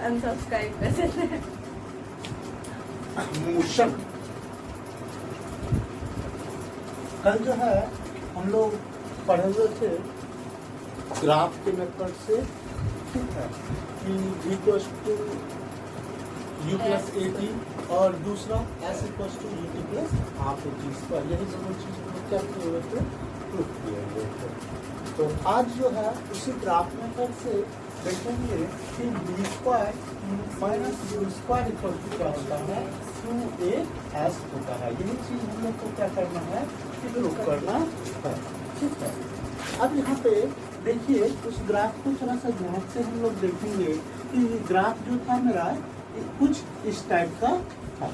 Unsubscribe कर देते हैं। मोशन कल जो है हम लोग पढ़े हुए थे ग्राफ के मेथड से, ठीक है, कि v equals to u plus a t और दूसरा s equals to u t plus half a t square, यही दोनों चीज हम लोग क्या किए हुए थे, प्रूफ किए हुए थे। तो आज जो है उसी ग्राफ मेथड से देखेंगे कि v square minus you square equal to क्या होता है, 2as होता है। यही चीज हम लोग को क्या करना है, प्रूफ करना है, ठीक है। अब यहाँ पे देखिए उस ग्राफ को थोड़ा सा ध्यान से हम लोग देखेंगे कि ग्राफ जो था मेरा कुछ इस टाइप का था।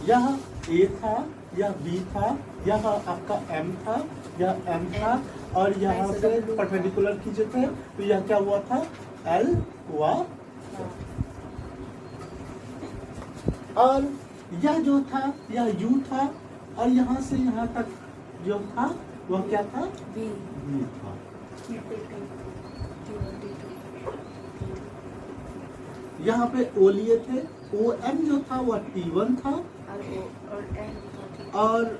यह ए था, यह बी था, यह आपका एम था, यह एम था, और यहाँ से परपेंडिकुलर खींचे थे तो यह क्या हुआ था, एल हुआ। और यह जो था यह यू था, और यहाँ से यहाँ तक जो था वह क्या था, बी था। यहाँ पे ओ लिए थे, ओ एम जो था वह T1 था, और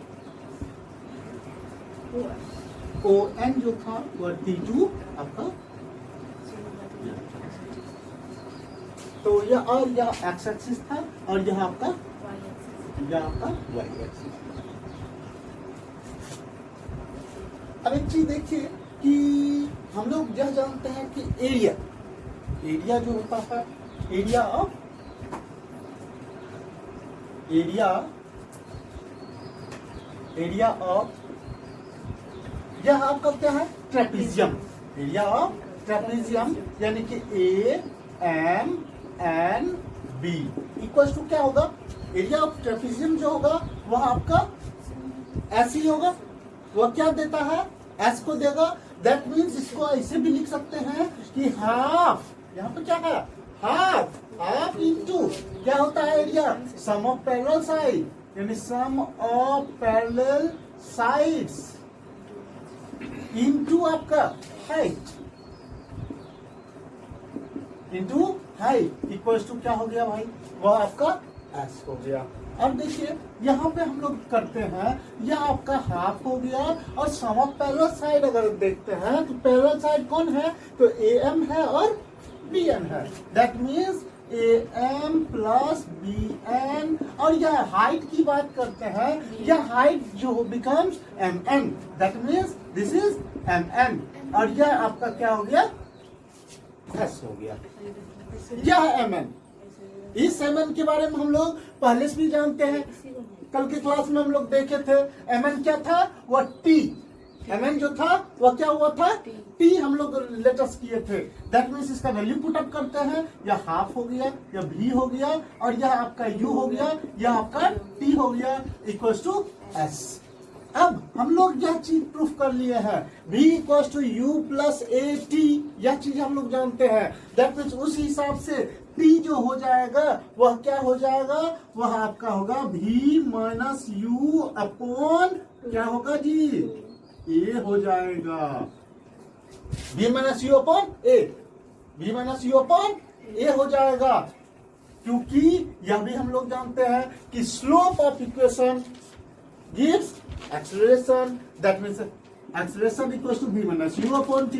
ओ एन जो था वह T2 आपका। तो यह और यह एक्स एक्सिस था, और यह आपका वाई एक्सिस। अब एक चीज देखिए कि हम लोग यह जानते हैं कि एरिया जो होता है, एरिया ऑफ यह आपका क्या है, ट्रेपीजियम। एरिया ऑफ ट्रेपीजियम यानी कि A M N B equal to क्या होगा, एरिया ऑफ ट्रेपीजियम जो होगा वह आपका ऐसे ही होगा। वह क्या देता है, एस को देगा। दैट मीन्स इसको ऐसे भी लिख सकते हैं कि हाफ, यहाँ पे क्या है, हाफ इनटू क्या होता है area, sum of parallel side, यानी sum of parallel sides into आपका हाइट, इक्वल्स टू क्या हो गया भाई, वह आपका एस हो गया। अब देखिए यहाँ पे हम लोग करते हैं, यह आपका हाफ हो गया, और सम ऑफ पैरेलल साइड अगर देखते हैं तो पैरेलल साइड कौन है, तो ए एम है और बी एन है। That means A M plus B N, और यह हाइट की बात करते हैं, यह हाइट जो becomes M N, that means this is M N, और यह आपका क्या हो गया, एस हो गया। यह एम एन, इस एम एन के बारे में हम लोग पहले से भी जानते हैं, कल के क्लास में हम लोग देखे थे। एम एन क्या था, वह टी, एम एन जो था वह क्या हुआ था, टी हम लोग लेटेस्ट किए थे। दैट मीन्स इसका वैल्यू पुट अप करते हैं, यह हाफ हो गया, यह भी हो गया, और यह आपका यू हो गया, यह आपका टी हो गया, इक्वल्स टू एस। अब हम लोग यह चीज प्रूफ कर लिए हैं, v equals to u plus a t, यह चीज हम लोग जानते हैं। दैट मीन्स उस हिसाब से t जो हो जाएगा वह क्या हो जाएगा, वह आपका होगा v माइनस यू अपॉन क्या होगा जी, a हो जाएगा, v minus u upon a, v minus u upon a हो जाएगा, क्योंकि यह भी हम लोग जानते हैं कि slope of equation gives acceleration, that means acceleration equals to v minus u upon t।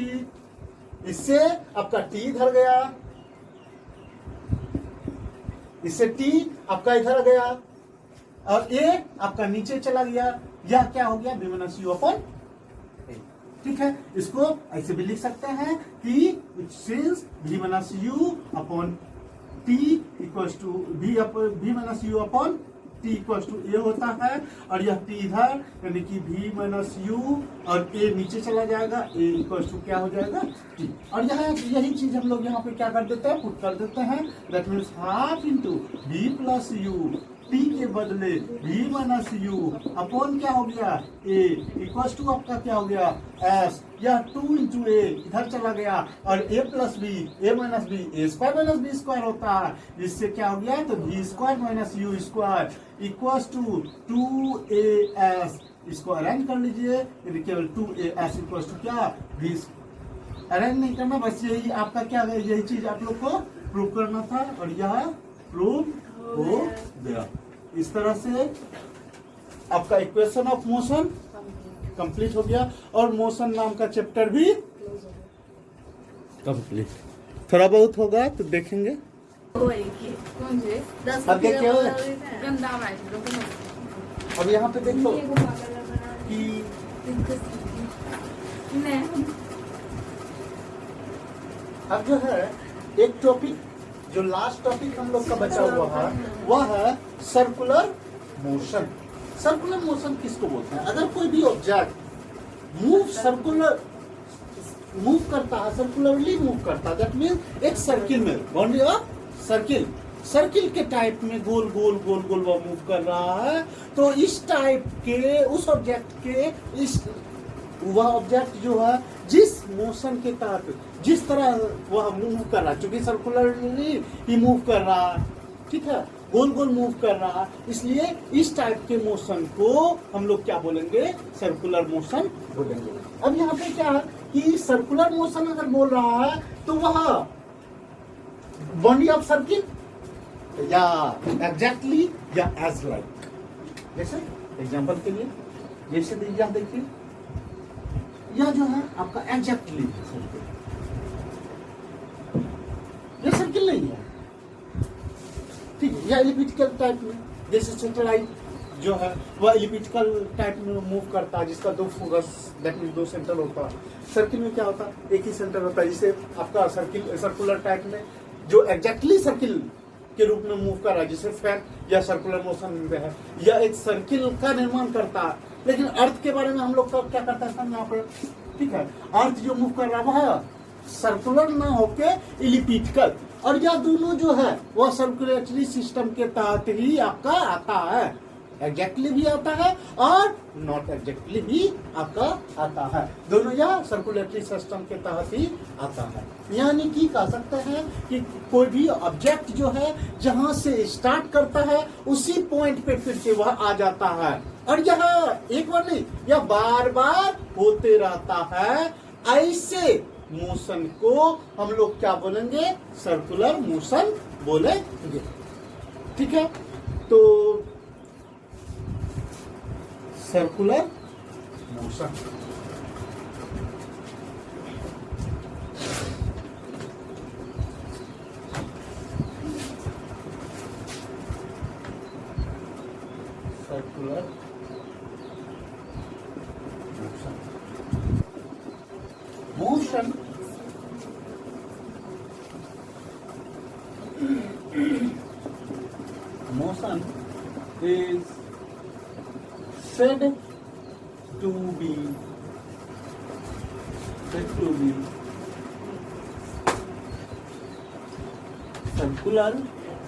इससे आपका t इधर गया, इससे t आपका इधर गया, और a आपका नीचे चला गया, यह क्या हो गया, v माइनस यू अपॉन। ठीक है, इसको ऐसे भी लिख सकते हैं कि since v minus u upon t equals to v minus u upon t equals to a होता है, और यह t इधर यानी कि v माइनस यू, और a नीचे चला जाएगा, a इक्वल्स टू क्या हो जाएगा, t। और यहाँ यही चीज हम लोग यहाँ पे क्या कर देते हैं, पुट कर देते हैं। That means half into v plus you, t के बदले v माइनस यू अपॉन क्या हो गया, a इक्वल्स टू आपका क्या हो गया, s। यह 2 इंटू a इधर चला गया, और a plus B, a minus B, a square minus B square होता है, जिससे क्या हो गया, तो v square minus you square equals to 2as। इसको अरेंज कर लीजिए, केवल 2as इक्वल्स टू क्या, v अरेंज नहीं करना, बस यही आपका क्या है, यही चीज आप लोग को प्रूव करना था और यह प्रूव हो गया। इस तरह से आपका इक्वेशन ऑफ मोशन कंप्लीट हो गया और मोशन नाम का चैप्टर भी कंप्लीट। थोड़ा बहुत होगा तो देखेंगे। अब देखिए अब यहाँ पे देखो कि अब जो है एक टॉपिक, जो लास्ट टॉपिक हम लोग का बचा हुआ है वह है सर्कुलर मोशन। सर्कुलर मोशन किसको बोलते हैं? अगर कोई भी ऑब्जेक्ट मूव करता है, सर्कुलरली मूव करता है, दैट मीन्स एक सर्किल में, बाउंड्री ऑफ सर्किल के टाइप में गोल गोल गोल गोल वह मूव कर रहा है, तो इस टाइप के उस ऑब्जेक्ट के वह ऑब्जेक्ट जो है जिस मोशन के तहत जिस तरह वह मूव कर रहा है, क्योंकि सर्कुलरली ही मूव कर रहा है, ठीक है, गोल गोल मूव कर रहा है, इसलिए इस टाइप के मोशन को हम लोग क्या बोलेंगे? सर्कुलर मोशन बोलेंगे। अब यहाँ पे क्या है कि सर्कुलर मोशन अगर बोल रहा है तो वह बॉडी ऑफ सर्किल या एग्जैक्टली या एज लाइक, जैसे एग्जांपल के लिए जैसे यह देखिए, यह जो है आपका एग्जैक्टली सर्किल, यह सर्किल नहीं है, ठीक है, या एलिप्टिकल टाइप में, जैसे सैटेलाइट जो है वह एलिप्टिकल टाइप में मूव करता है, जिसका दो फोकस दैट मीन दो सेंटर होता है। सर्किल में क्या होता है? एक ही सेंटर होता है, जिसे आपका सर्कुलर टाइप में जो एग्जैक्टली सर्किल के रूप में मूव कर रहा है, जिसे फैन या सर्कुलर मोशन में है, या एक सर्किल का निर्माण करता है। लेकिन अर्थ के बारे में हम लोग क्या करता है यहाँ पर, ठीक है, अर्थ जो मूव कर रहा है वह सर्कुलर ना होके एलिप्टिकल, और यह दोनों जो है वह सर्कुलेटरी सिस्टम के तहत ही आपका आता है, एग्जैक्टली भी आता है और नॉट एग्जैक्टली भी आपका आता है, दोनों यह सर्कुलेटरी सिस्टम के तहत ही आता है। यानी कि कह सकते हैं कि कोई भी ऑब्जेक्ट जो है जहां से स्टार्ट करता है उसी पॉइंट पे फिर से वह आ जाता है, और यह एक बार नहीं, यह बार बार होते रहता है। ऐसे मोशन को हम लोग क्या बोलेंगे? सर्कुलर मोशन बोलेंगे, ठीक है। तो circular motion circular motion motion is said to be circular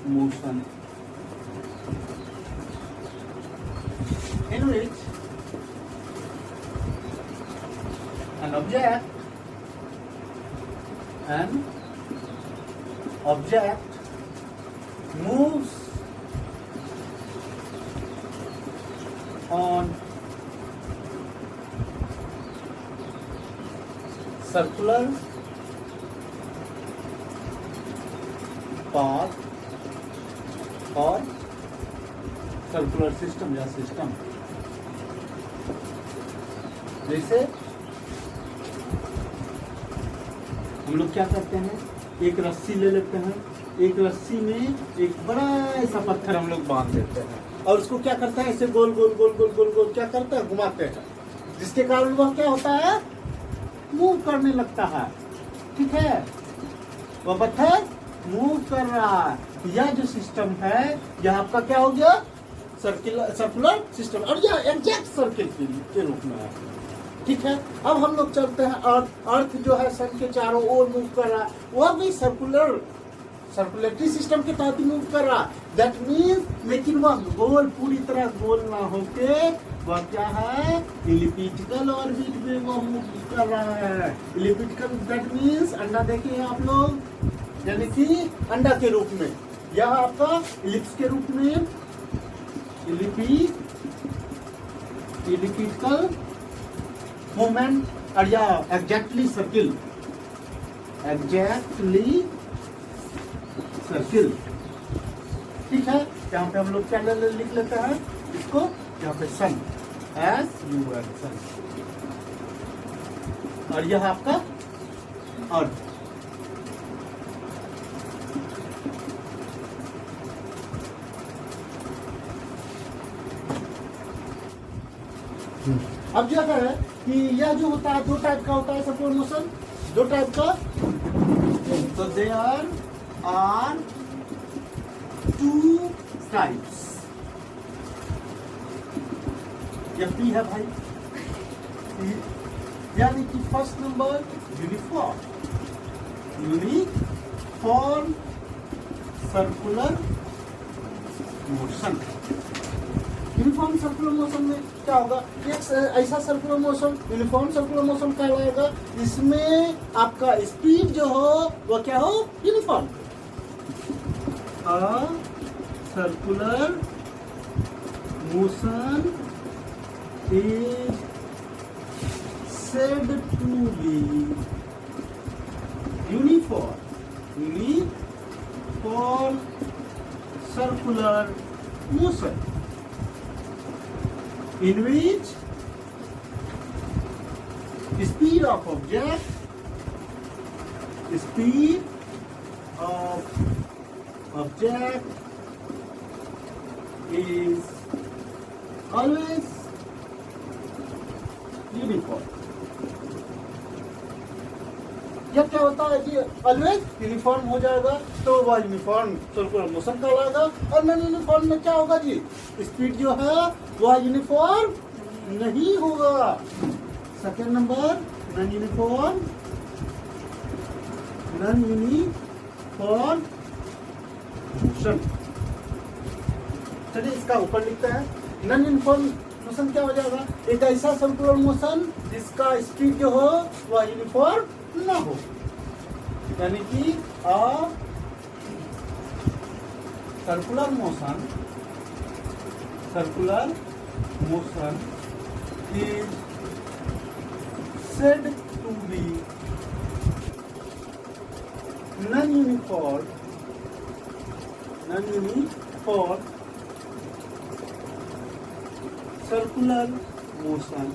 motion in which an object moves on circular path or circular system या सिस्टम। जैसे हम लोग क्या करते हैं, एक रस्सी ले लेते हैं, एक रस्सी में एक बड़ा ऐसा पत्थर हम लोग बांध देते हैं और उसको क्या करता है, ऐसे गोल गोल गोल गोल गोल गोल क्या करता है, घुमाते हैं, जिसके कारण वह क्या होता है, मूव करने लगता है, ठीक है, वह पत्थर मूव कर रहा है। यह जो सिस्टम है यह आपका क्या हो गया, सर्कुलर सिस्टम, और यह एग्जैक्ट सर्किल के रूप में है, ठीक है। अब हम लोग चलते हैं अर्थ जो है सन के चारों ओर मूव कर रहा है, वह भी सर्कुलेटरी सिस्टम के तहत मूव कर रहा है, दैट मीन्स, लेकिन वह गोल पूरी तरह गोल ना होके वह क्या है, एलिप्टिकल ऑर्बिट में वह मूव कर रहा है। एलिप्टिकल दैट मीन्स अंडा देखिए आप लोग, यानी कि अंडा के रूप में, यह आपका इलिप्स के रूप में एलिप्टिकल मूवमेंट, और यह एग्जैक्टली सर्किल एग्जैक्टली सर्किल। ठीक है, यहाँ पे हम लोग क्या लिख लेते हैं इसको, यहाँ पे सन, SUN सन, और यह आपका अर्थ। अब जो है कि यह जो होता है 2 टाइप का होता है सर्कुलर मोशन, 2 टाइप का। तो देयर आर 2 टाइप्स। यह P है भाई, यानी कि first number uniform circular motion. Uniform circular motion में क्या होगा, एक ऐसा circular motion uniform circular motion कहलाएगा, इसमें आपका स्पीड जो हो वह क्या हो, uniform. Circular motion is said to be uniform circular motion in which speed of object is always uniform. जब क्या होता है कि ऑलवेज यूनिफॉर्म हो जाएगा तो वह यूनिफॉर्म सर्कुलर मोशन कहलाएगा। और नॉन यूनिफॉर्म में क्या होगा जी, स्पीड जो है वह यूनिफॉर्म नहीं होगा। Second number non uniform motion. चलिए इसका ऊपर लिखते हैं। नॉन यूनिफॉर्म मोशन क्या हो जाएगा, एक ऐसा सर्कुलर मोशन जिसका स्पीड जो हो वह यूनिफॉर्म ना हो, यानी कि circular motion is said to be non-uniform circular motion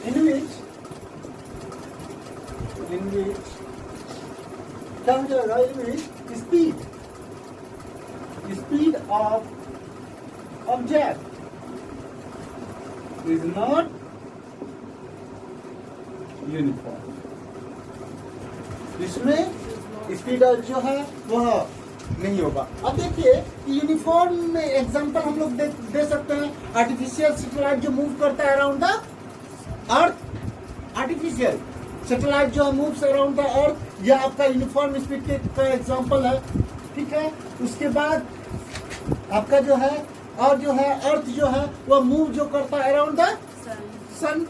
in which क्या हो जाएगा, in which speed of object is not uniform। इसमें स्पीड जो है वह नहीं होगा। अब देखिए यूनिफॉर्म में एग्जांपल हम लोग दे सकते हैं, आर्टिफिशियल सैटेलाइट जो मूव करता है around the earth. Artificial satellite जो मूव्स अराउंड द अर्थ, यह आपका यूनिफॉर्म स्पीड का एग्जांपल है। ठीक है, उसके बाद आपका जो है और जो है अर्थ जो है वह मूव जो करता है अराउंड द सन,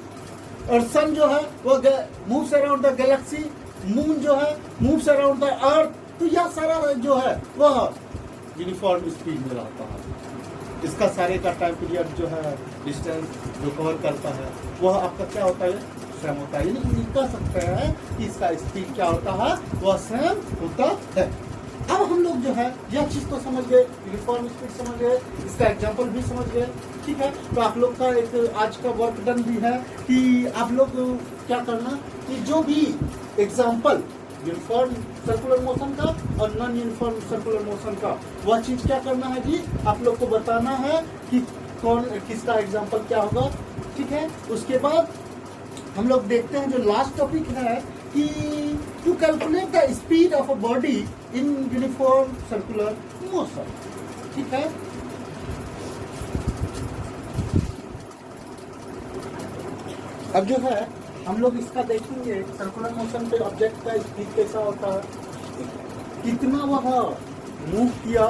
और सन जो है वह moves around the Galaxy, moon जो है मूव्स अराउंड द अर्थ। तो यह सारा जो है वह यूनिफॉर्म स्पीड में रहता है। इसका सारे का टाइम पीरियड जो है डिस्टेंस जो कवर करता है वह आपका क्या होता है, सेम होता है। यानी कह सकते हैं कि इसका स्पीड क्या होता है, वह सेम होता है। अब हम लोग जो है यह चीज तो समझ गए, यूनिफॉर्म स्पीड समझ गए, इसका एग्जांपल भी समझ गए। ठीक है, तो आप लोग का एक आज का वर्क डन भी है कि आप लोग क्या करना कि जो भी एग्जांपल यूनिफॉर्म सर्कुलर मोशन का और नॉन यूनिफॉर्म सर्कुलर मोशन का, वह चीज क्या करना है जी, आप लोग को बताना है कि कौन किसका एग्जांपल क्या होगा। ठीक है, उसके बाद हम लोग देखते हैं जो लास्ट टॉपिक है कि to calculate the speed of a body in uniform circular motion. ठीक है, अब जो है हम लोग इसका देखेंगे सर्कुलर मोशन पे ऑब्जेक्ट का स्पीड कैसा होता है, कितना वह मूव किया,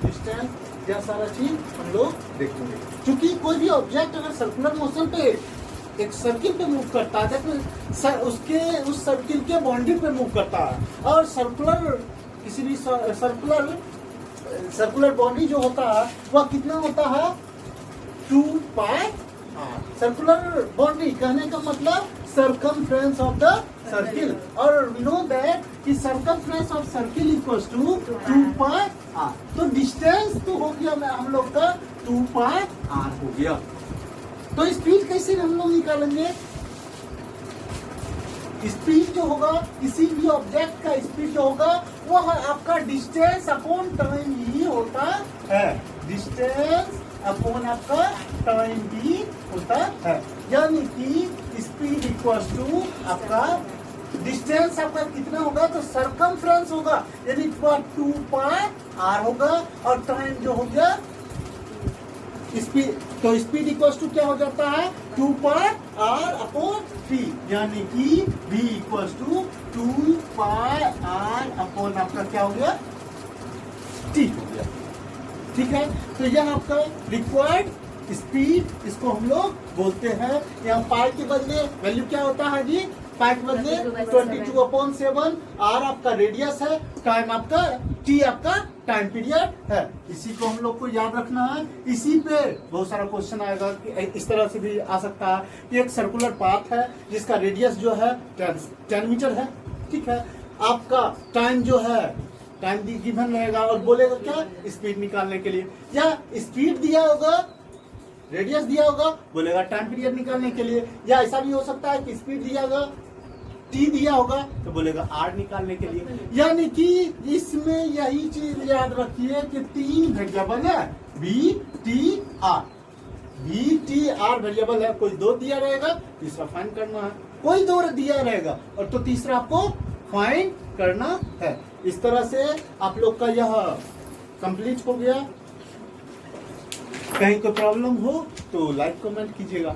डिस्टेंस, यह सारा चीज हम लोग देखेंगे। क्योंकि कोई भी ऑब्जेक्ट अगर सर्कुलर मोशन पे एक सर्किल पे मूव करता है तो उसके उस सर्किल के बाउंड्री पे मूव करता है, और सर्कुलर किसी भी सर्कुलर बाउंड्री जो होता है वह कितना होता है, 2 पाई आर। सर्कुलर बाउंड्री कहने का मतलब circumference of the circle, और we know that कि circumference of circle equals to 2 pi r। तो डिस्टेंस तो हो गया हम लोग का 2 pi r हो गया। तो स्पीड कैसे हम लोग निकालेंगे? स्पीड जो होगा, किसी भी ऑब्जेक्ट का स्पीड जो होगा वह आपका डिस्टेंस अपॉन टाइम ही होता है। डिस्टेंस अपॉन आपका टाइम ही होता है, यानी कि स्पीड इक्वल्स टू आपका डिस्टेंस आपका कितना होगा, तो सरकमफ्रेंस होगा, यानी 2 पाई r होगा, और टाइम जो हो गया स्पीड, तो स्पीड इक्वल्स टू क्या हो जाता है 2 पाई r अपॉन t, यानी कि v equals to 2 pi r upon आपका क्या हो गया t हो गया। ठीक है, तो यह आपका रिक्वायर्ड स्पीड, इसको हम लोग बोलते हैं। यहाँ पाई के बदले वैल्यू क्या होता है जी, पाई के बदले 22/7, r आपका रेडियस है, टाइम आपका t आपका टाइम पीरियड है। इसी को हम लोग को याद रखना है। इसी पे बहुत सारा क्वेश्चन आएगा कि इस तरह से भी आ सकता है कि एक सर्कुलर पाथ है जिसका रेडियस जो है 10 मीटर है। ठीक है, आपका टाइम जो है टाइम गिवन रहेगा और बोलेगा क्या, स्पीड निकालने के लिए, या स्पीड दिया होगा, रेडियस दिया होगा, बोलेगा टाइम पीरियड निकालने के लिए, या ऐसा भी हो सकता है कि स्पीड दिया होगा, टी दिया होगा, तो बोलेगा आर निकालने के लिए। यानी कि इसमें यही चीज याद रखिए कि 3 वेरिएबल है, B T R. B T R variable है, कोई 2 दिया रहेगा, तीसरा फाइंड करना है, कोई 2 दिया रहेगा और तो तीसरा आपको फाइंड करना है। इस तरह से आप लोग का यह कंप्लीट हो गया। कहीं कोई प्रॉब्लम हो तो लाइक कमेंट कीजिएगा।